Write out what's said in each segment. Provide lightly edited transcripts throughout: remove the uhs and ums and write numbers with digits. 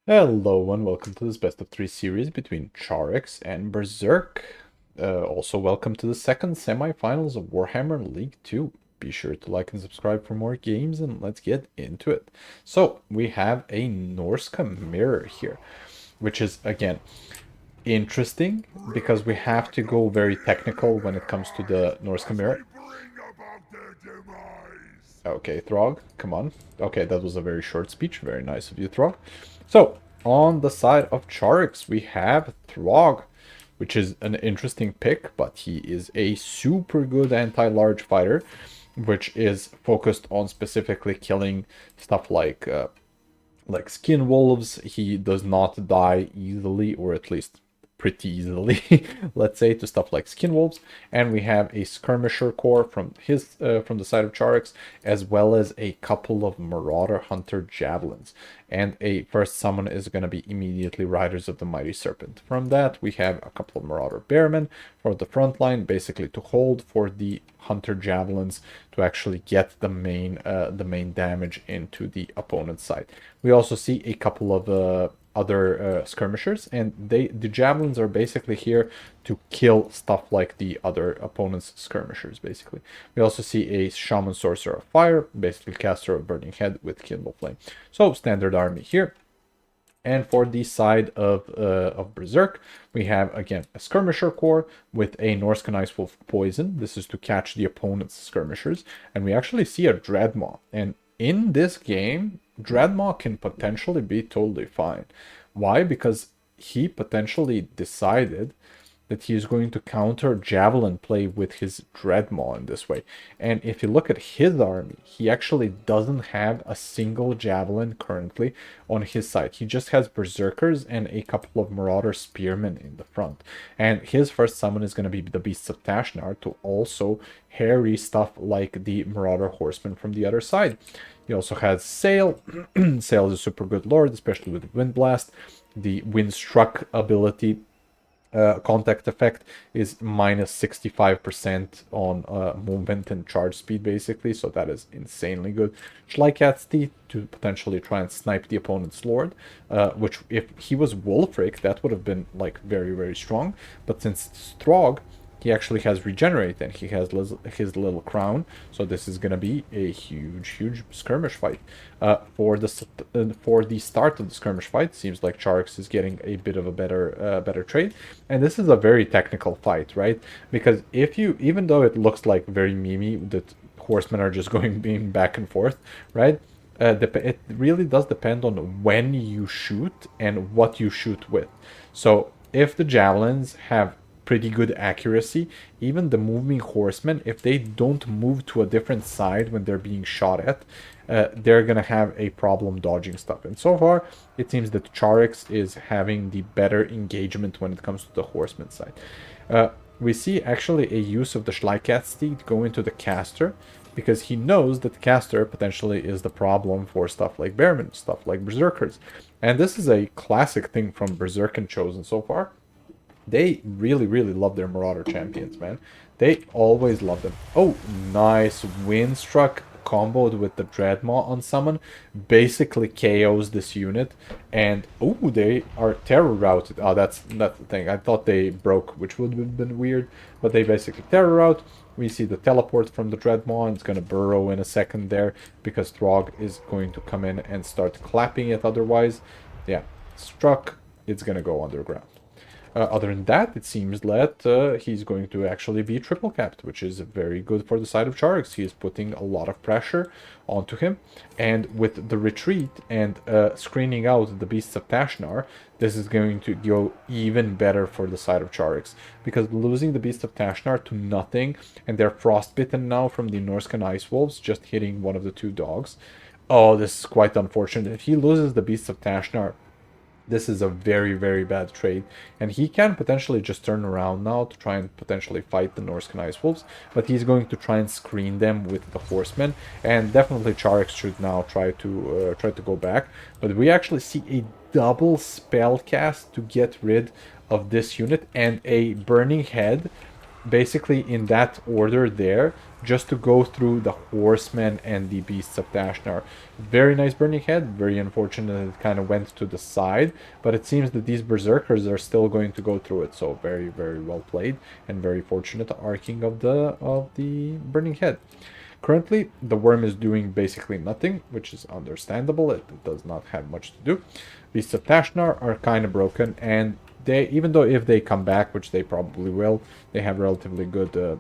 Hello and welcome to this best of three series between Czarix and Berserk. Also welcome to the second semi-finals of Warhammer League 2. Be sure to like and subscribe for more games and let's get into it. So we have a Norsca mirror here, which is again interesting because we have to go very technical when it comes to the Norsca mirror. Okay, Throg, come on. Okay, that was a very short speech. Very nice of you, Throg. So, on the side of Czarix, we have Throg, which is an interesting pick, but he is a super good anti-large fighter, which is focused on specifically killing stuff like skin wolves. He does not die easily, or at least pretty easily, let's say, to stuff like skin wolves. And we have a skirmisher core from the side of Czarix, as well as a couple of marauder hunter javelins. And a first summon is going to be immediately Riders of the Mighty Serpent. From that, we have a couple of marauder bearmen for the front line, basically to hold for the hunter javelins to actually get the main damage into the opponent's side. We also see a couple of other skirmishers, and the javelins are basically here to kill stuff like the other opponent's skirmishers, basically. We also see a shaman sorcerer of fire, basically caster of burning head with kindle flame. So standard army here. And for the side of Berserk, we have, again, a Skirmisher core with a Norsca Icewolf poison. This is to catch the opponent's skirmishers. And we actually see a Dreadmaw. And in this game, Dreadmaw can potentially be totally fine. Why? Because he potentially decided that he is going to counter Javelin play with his Dreadmaw in this way. And if you look at his army, he actually doesn't have a single Javelin currently on his side. He just has Berserkers and a couple of Marauder Spearmen in the front. And his first summon is going to be the Beasts of Tashnar to also harry stuff like the Marauder Horsemen from the other side. He also has Sail. Sail is a super good lord, especially with Wind Blast. The Windstruck ability contact effect is minus 65% on movement and charge speed, basically, so that is insanely good. Schleikat's Teeth to potentially try and snipe the opponent's lord, which if he was Wolfric, that would have been like very, very strong, but since it's Throg, he actually has regenerate and he has his little crown, so this is gonna be a huge skirmish fight. For the start of the skirmish fight, seems like Czarix is getting a bit of a better trade, and this is a very technical fight, right? Because if you, even though it looks like very memey that horsemen are just going being back and forth, right? It really does depend on when you shoot and what you shoot with. So if the javelins have pretty good accuracy, even the moving horsemen, if they don't move to a different side when they're being shot at, they're gonna have a problem dodging stuff. And so far, it seems that Czarix is having the better engagement when it comes to the horseman side. We see actually a use of the Schleikatsteed go into the caster, because he knows that the caster potentially is the problem for stuff like Bearmen, stuff like Berserkers. And this is a classic thing from Berserk and Chosen so far. They really love their Marauder champions, man. They always love them. Oh, nice. Windstruck comboed with the Dreadmaw on summon basically KOs this unit. And, oh, they are terror routed. Oh, that's the thing. I thought they broke, which would have been weird. But they basically terror route. We see the teleport from the Dreadmaw, and it's going to burrow in a second there, because Throg is going to come in and start clapping it otherwise. Yeah, struck, it's going to go underground. Other than that, it seems that he's going to actually be triple capped, which is very good for the side of Czarix. He is putting a lot of pressure onto him, and with the retreat and screening out the Beasts of Tashnar, this is going to go even better for the side of Czarix, because losing the Beasts of Tashnar to nothing, and they're frostbitten now from the Norscan Ice Wolves, just hitting one of the two dogs. Oh, this is quite unfortunate. If he loses the Beasts of Tashnar, this is a very bad trade, and he can potentially just turn around now to try and potentially fight the Norscan Ice Wolves, but he's going to try and screen them with the horsemen, and definitely Czarix should now try to go back. But we actually see a double spell cast to get rid of this unit, and a burning head basically in that order there just to go through the horsemen and the beasts of Dashnar. Very nice burning head. Very unfortunate it kind of went to the side, but it seems that these berserkers are still going to go through it. So very, very well played and very fortunate arcing of the burning head. Currently, the worm is doing basically nothing, which is understandable. It does not have much to do. Beasts of Tashnar are kind of broken, and they, even though if they come back, which they probably will, they have relatively good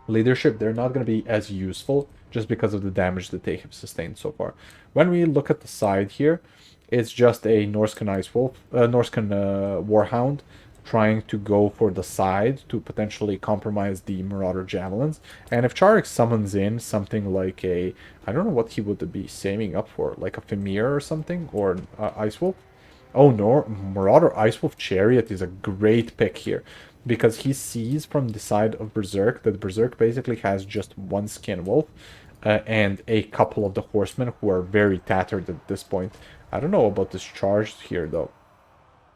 leadership, they're not going to be as useful just because of the damage that they have sustained so far. When we look at the side here, it's just a Norscan Ice Wolf, Norscan Warhound trying to go for the side to potentially compromise the Marauder Javelins. And if Czarix summons in something like a, I don't know what he would be saving up for, like a Femir or something, or an Ice Wolf. Oh no, Marauder Ice Wolf Chariot is a great pick here, because he sees from the side of Berserk that Berserk basically has just one Skin Wolf and a couple of the Horsemen who are very tattered at this point. I don't know about this charge here though.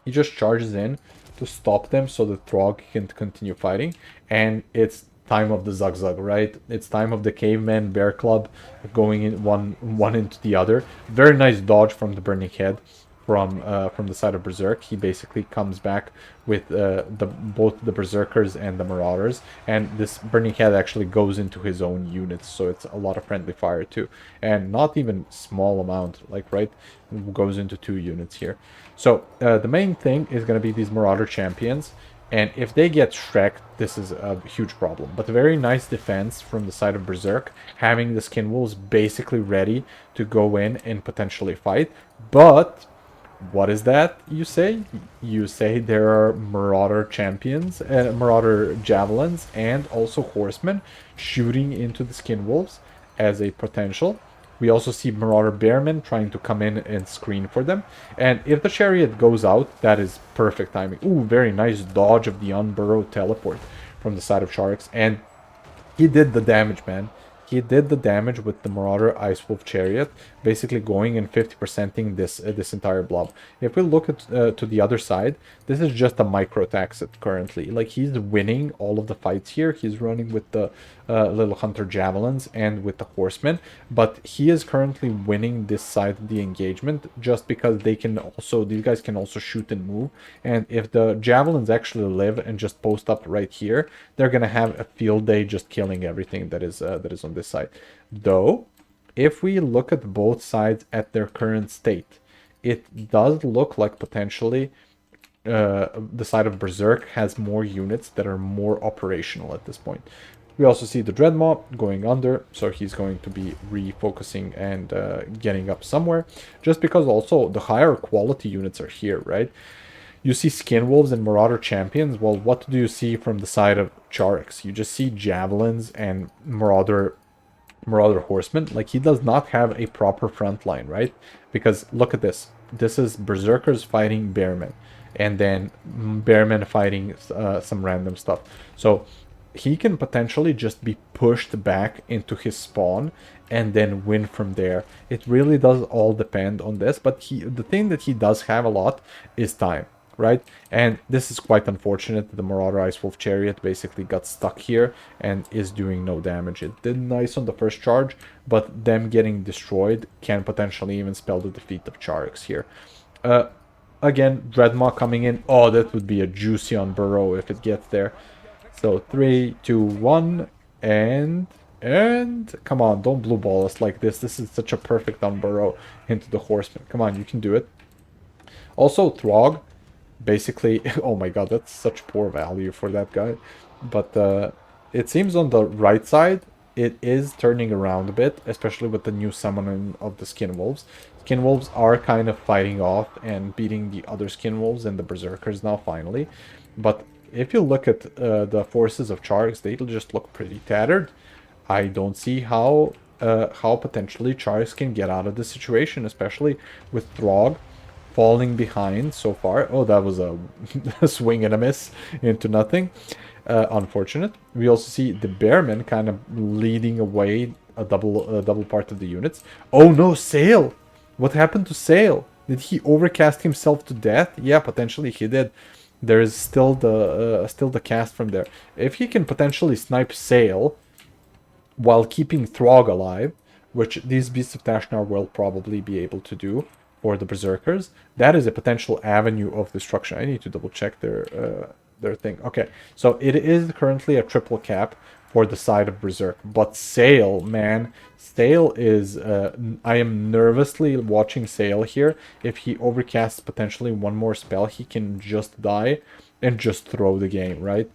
He just charges in to stop them so the Throg can continue fighting, and it's time of the Zug-Zug, right? It's time of the Caveman Bear Club going in one into the other. Very nice dodge from the Burning Head from the side of Berserk. He basically comes back with both the Berserkers and the Marauders, and this Burning Head actually goes into his own units, so it's a lot of friendly fire too, and not even small amount, like, right, it goes into 2 units here. So the main thing is going to be these Marauder champions, and if they get Shrek'd, this is a huge problem. But a very nice defense from the side of Berserk, having the Skin Wolves basically ready to go in and potentially fight. But what is that, you say? You say there are Marauder champions, Marauder javelins, and also horsemen shooting into the Skin Wolves as a potential. We also see Marauder Bearmen trying to come in and screen for them. And if the chariot goes out, that is perfect timing. Ooh, very nice dodge of the unburrowed teleport from the side of Czarix. And he did the damage, man. He did the damage with the Marauder Ice Wolf Chariot, basically going and 50%ing this entire blob. If we look at to the other side, this is just a micro tax currently. Like, he's winning all of the fights here. He's running with the little Hunter Javelins and with the Horsemen, but he is currently winning this side of the engagement just because these guys can also shoot and move. And if the Javelins actually live and just post up right here, they're gonna have a field day just killing everything that is on this side. Though, if we look at both sides at their current state, it does look like potentially the side of Berserk has more units that are more operational at this point. We also see the Dreadmaw going under, so he's going to be refocusing and getting up somewhere, just because also the higher quality units are here, right? You see Skin Wolves and Marauder Champions. Well, what do you see from the side of Czarix? You just see Javelins and Marauder Horsemen. Like, he does not have a proper front line, right? Because look at this. This is Berserkers fighting Bearmen, and then Bearmen fighting some random stuff. So he can potentially just be pushed back into his spawn and then win from there. It really does all depend on this, but the thing that he does have a lot is time, right? And this is quite unfortunate. The Marauder Ice Wolf Chariot basically got stuck here and is doing no damage. It did nice on the first charge, but them getting destroyed can potentially even spell the defeat of Czarix here. Again, Dreadmaw coming in. Oh, that would be a juicy on Burrow if it gets there. So 3, 2, 1, and come on, don't blue ball us like this. This is such a perfect on Burrow into the Horseman. Come on, you can do it. Also, Throg, basically, oh my god, that's such poor value for that guy. But it seems on the right side, it is turning around a bit, especially with the new summoning of the Skin Wolves. Skin Wolves are kind of fighting off and beating the other Skin Wolves and the Berserkers now, finally. But if you look at the forces of Czarix, they just look pretty tattered. I don't see how potentially Czarix can get out of this situation, especially with Throg falling behind so far. Oh, that was a swing and a miss into nothing. Unfortunate. We also see the Bearmen kind of leading away a double part of the units. Oh no, Sail! What happened to Sail? Did he overcast himself to death? Yeah, potentially he did. There is still the cast from there. If he can potentially snipe Sail, while keeping Throg alive, which these Beasts of Tashnar will probably be able to do for the Berserkers. That is a potential avenue of destruction. I need to double check their thing. Okay, so it is currently a triple cap for the side of Berserk, but Sail, man, Sail is... I am nervously watching Sail here. If he overcasts potentially one more spell, he can just die and just throw the game, right?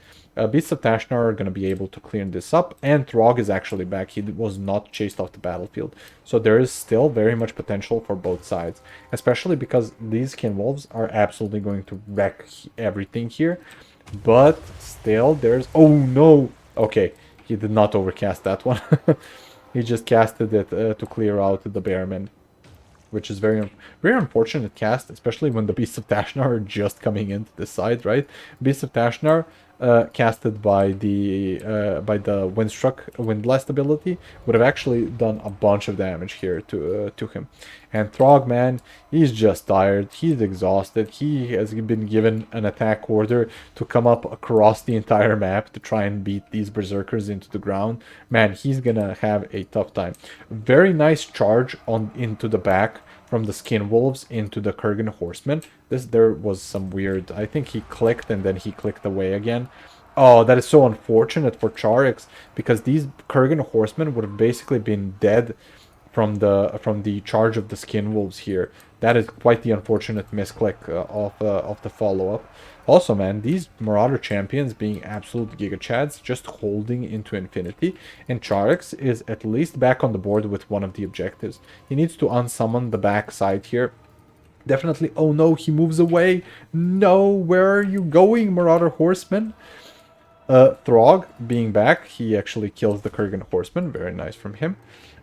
Beasts of Tashnar are going to be able to clear this up, and Throg is actually back. He was not chased off the battlefield. So there is still very much potential for both sides, especially because these Kin Wolves are absolutely going to wreck everything here. But still, there's... Oh, no! Okay, he did not overcast that one. He just casted it to clear out the Bearmen, which is very unfortunate cast, especially when the Beasts of Tashnar are just coming into this side, right? Beasts of Tashnar, casted by the Windblast ability, would have actually done a bunch of damage here to him. And Throg, man, he's just tired, he's exhausted, he has been given an attack order to come up across the entire map to try and beat these Berserkers into the ground. Man, he's gonna have a tough time. Very nice charge into the back from the Skin Wolves into the Kurgan Horsemen. There was some weird... I think he clicked and then he clicked away again. Oh, that is so unfortunate for Czarix, because these Kurgan Horsemen would have basically been dead from the charge of the Skin Wolves here. That is quite the unfortunate misclick of the follow-up. Also, man, these Marauder champions being absolute Giga Chads, just holding into infinity, and Czarix is at least back on the board with one of the objectives. He needs to unsummon the back side here. Definitely. Oh no, he moves away. No, where are you going, Marauder Horseman? Throg being back, he actually kills the Kurgan Horseman. Very nice from him.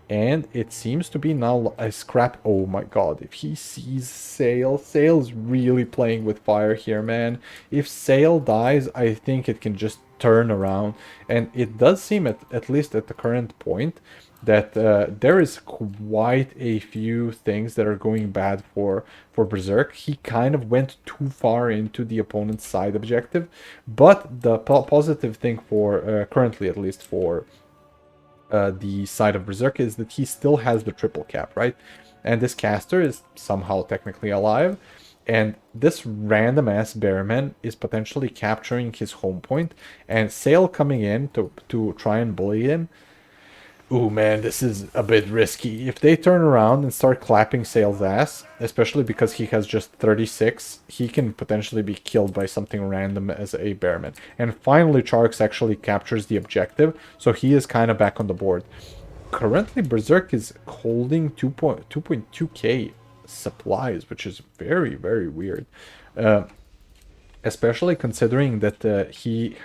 And it seems to be now a scrap. Oh my god, if he sees Sail, Sail's really playing with fire here, man. If Sail dies, I think it can just turn around. And it does seem, at least at the current point, that there is quite a few things that are going bad for Berserk. He kind of went too far into the opponent's side objective. But the positive thing for, currently at least for the side of Berserk, is that he still has the triple cap, right? And this caster is somehow technically alive, and this random ass Bearman is potentially capturing his home point, and Sail coming in to try and bully him. Ooh, man, this is a bit risky. If they turn around and start clapping Sail's ass, especially because he has just 36, he can potentially be killed by something random as a Bearman. And finally, Czarix actually captures the objective, so he is kind of back on the board. Currently, Berserk is holding 2.2k supplies, which is very, very weird. Especially considering that he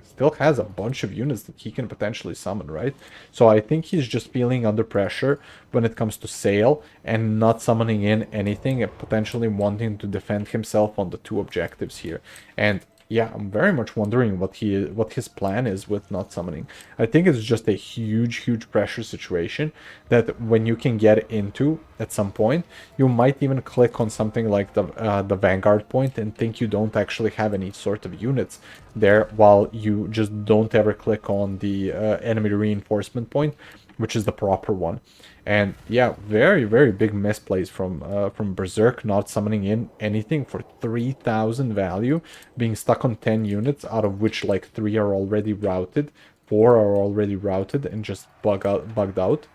still has a bunch of units that he can potentially summon, right? So I think he's just feeling under pressure when it comes to Sail and not summoning in anything and potentially wanting to defend himself on the two objectives here. And yeah, I'm very much wondering what his plan is with not summoning. I think it's just a huge pressure situation that when you can get into at some point, you might even click on something like the Vanguard point and think you don't actually have any sort of units there, while you just don't ever click on the enemy reinforcement point, which is the proper one. And yeah, very big misplays from Berserk, not summoning in anything for 3,000 value, being stuck on 10 units, out of which like 3 are already routed, 4 are already routed and just bugged out.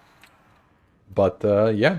But yeah,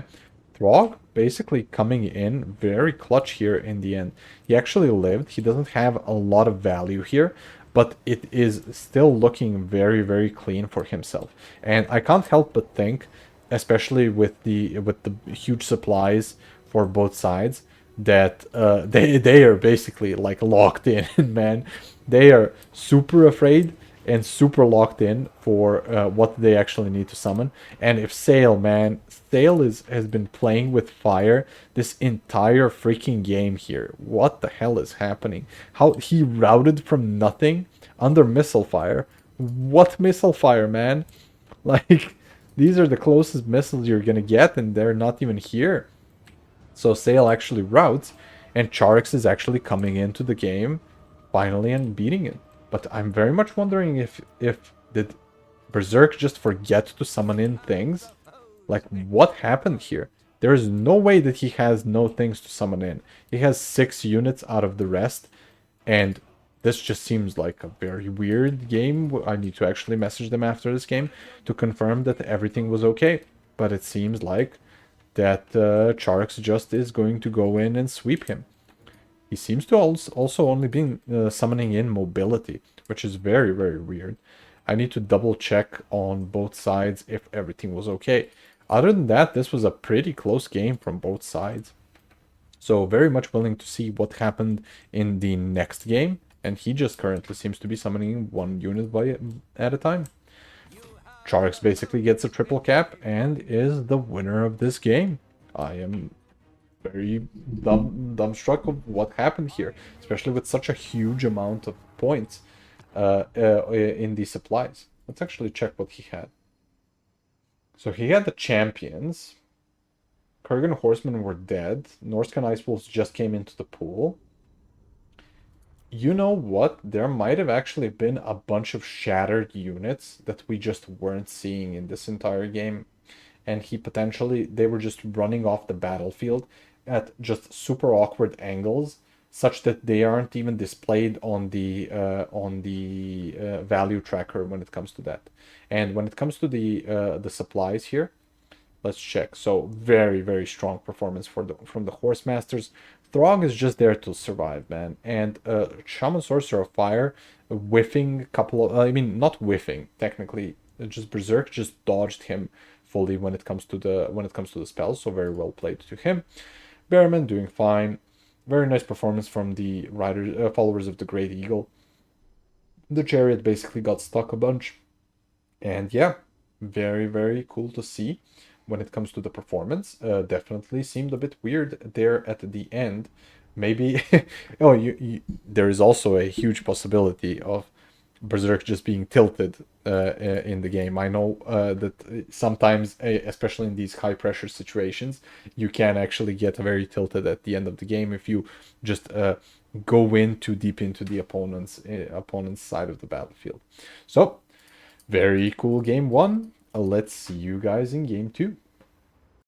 Throg basically coming in very clutch here in the end. He actually lived. He doesn't have a lot of value here, but it is still looking very clean for himself. And I can't help but think, especially with the huge supplies for both sides, that they are basically like locked in, man. They are super afraid and super locked in for what they actually need to summon. And if Sail, man, Sail has been playing with fire this entire freaking game here. What the hell is happening? How he routed from nothing under missile fire. What missile fire, man? Like, these are the closest missiles you're gonna get, and they're not even here. So Sail actually routes, and Czarix is actually coming into the game finally and beating it. But I'm very much wondering if did Berserk just forget to summon in things. Like, what happened here? There is no way that he has no things to summon in. He has 6 units out of the rest, and this just seems like a very weird game. I need to actually message them after this game to confirm that everything was okay. But it seems like that Czarix just is going to go in and sweep him. He seems to also only be summoning in mobility, which is very, very weird. I need to double check on both sides if everything was okay. Other than that, this was a pretty close game from both sides. So very much willing to see what happened in the next game. And he just currently seems to be summoning 1 unit at a time. Czarix basically gets a triple cap and is the winner of this game. I am very dumbstruck of what happened here, especially with such a huge amount of points in the supplies. Let's actually check what he had. So he had the champions. Kurgan Horsemen were dead. Norsca and Ice Wolves just came into the pool. You know what? There might have actually been a bunch of shattered units that we just weren't seeing in this entire game. And they were just running off the battlefield at just super awkward angles, such that they aren't even displayed on the value tracker when it comes to that. And when it comes to the supplies here, let's check. So very, very strong performance from the Horse Masters. Throg is just there to survive, man. And Shaman Sorcerer of Fire whiffing a couple of, I mean, not whiffing technically. Just Berserk just dodged him fully when it comes to the spells. So very well played to him. Bearman doing fine. Very nice performance from the followers of the Great Eagle. The Chariot basically got stuck a bunch. And yeah, very, very cool to see when it comes to the performance. Definitely seemed a bit weird there at the end. Maybe, oh, there is also a huge possibility of Berserk just being tilted in the game. I know that sometimes, especially in these high pressure situations, you can actually get very tilted at the end of the game if you just go in too deep into the opponent's side of the battlefield. So, very cool game 1. Let's see you guys in game 2.